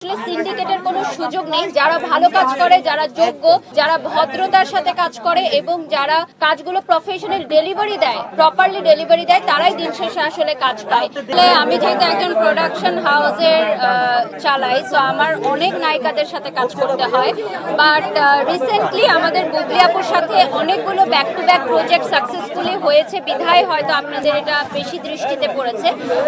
সিন্ডিকেটের কোনো সুযোগ নেই। যারা ভালো কাজ করে, যারা যোগ্য, যারা ভদ্রতার সাথে কাজ করে এবং যারা কাজগুলো প্রফেশনাল ডেলিভারি দেয়, প্রপারলি ডেলিভারি দেয়, তারাই দিন শেষে আসলে কাজ পায়। আমি যেহেতু একজন প্রোডাকশন হাউসের চালাই, সো আমার অনেক নায়িকাদের সাথে কাজ করতে হয়। বাট রিসেন্টলি আমাদের বুবলি আপুর সাথে অনেকগুলো back to back project successfully হয়েছে বিধায় হয়তো আপনাদের এটা বেশি দৃষ্টিতে পড়েছে।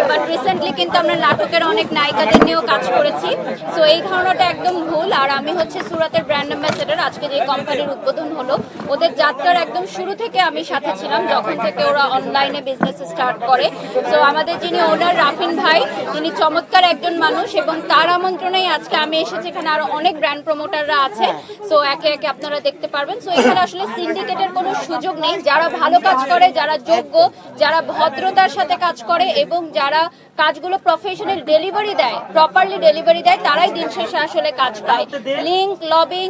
বাট রিসেন্টলি কিন্তু আমরা নাটকের অনেক নায়িকাদের নিয়েও কাজ করেছি। সো এই ধারণাটা একদম ভুল। আর আমি হচ্ছে সুরাতের ব্র্যান্ড অ্যাম্বাসেডর। আজকে যে কোম্পানির উদ্বোধন হলো, ওদের যাত্রার একদম শুরু থেকে আমি সাথে ছিলাম, যখন থেকে ওরা অনলাইনে বিজনেস স্টার্ট করে। সো আমাদের যিনি ওনার রাফিন ভাই, তিনি চমৎকার একজন মানুষ এবং তার আমন্ত্রণেই আজকে আমি এসেছি। এখানে আরো অনেক ব্র্যান্ড প্রমোটাররা আছে, সো একে একে আপনারা দেখতে পারবেন। সো এখানে আসলে সিন্ডিকেটের কোনো সুযোগ নেই। যারা ভালো কাজ করে, যারা যোগ্য, যারা ভদ্রতার সাথে কাজ করে এবং যারা কাজগুলো প্রফেশনাল ডেলিভারি দেয়, প্রপারলি ডেলিভারি দেয়, তারাই দিন শেষে আসলে কাজ পায়। লিঙ্ক, লবিং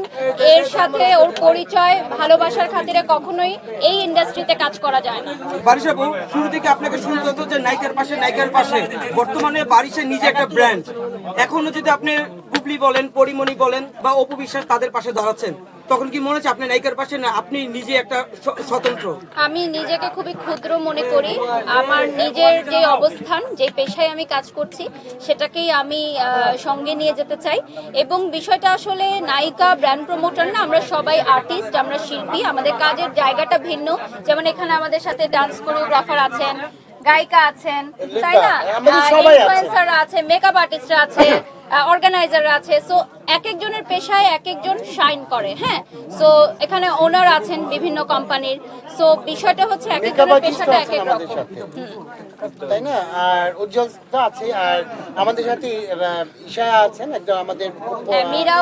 এর সাথে ওর পরিচয়, ভালোবাসার খাতিরে কখনোই এই ইন্ডাস্ট্রিতে কাজ করা যায় না। বারিশ আপু, শুরু থেকে আপনাকে শুনতে হতো যে নায়িকার পাশে, বর্তমানে বারিশের নিজে একটা ব্র্যান্ড। এখনো যদি আপনি বুবলি বলেন, পরিমণি বলেন বা অপু বিশ্বাস, তাদের পাশে দাঁড়াচ্ছেন, তখন কি মনে হচ্ছে আপনি নায়িকার পাশে না, আপনি নিজে একটা স্বতন্ত্র? আমি নিজেকে খুবই ক্ষুদ্র মনে করি। আমার নিজের যে অবস্থান, যে পেশায় আমি কাজ করছি, সেটাকেই আমি সঙ্গে নিয়ে যেতে চাই। এবং বিষয়টা আসলে নায়িকা, ব্র্যান্ড প্রমোটার না, আমরা সবাই আর্টিস্ট, আমরা শিল্পী। আমাদের কাজের জায়গাটা ভিন্ন। যেমন এখানে আমাদের সাথে ডান্স কোরিওগ্রাফার আছেন, গায়িকা আছেন, তাই না, ইনফ্লুয়েন্সার আছে, মেকআপ আর্টিস্টরা আছে, অর্গানাইজার আছে। সো এক একজনের পেশায় এক একজন শাইন করে। হ্যাঁ, সো এখানে ওনার আছেন বিভিন্ন কোম্পানির। সো বিষয়টা হচ্ছে এক একজনের পেশাটা এক এক রকম, তাই না? আর উজ্জ্বল তো আছে, আর আমাদের সাথে ঈশা আছেন, একদম আমাদের মীরা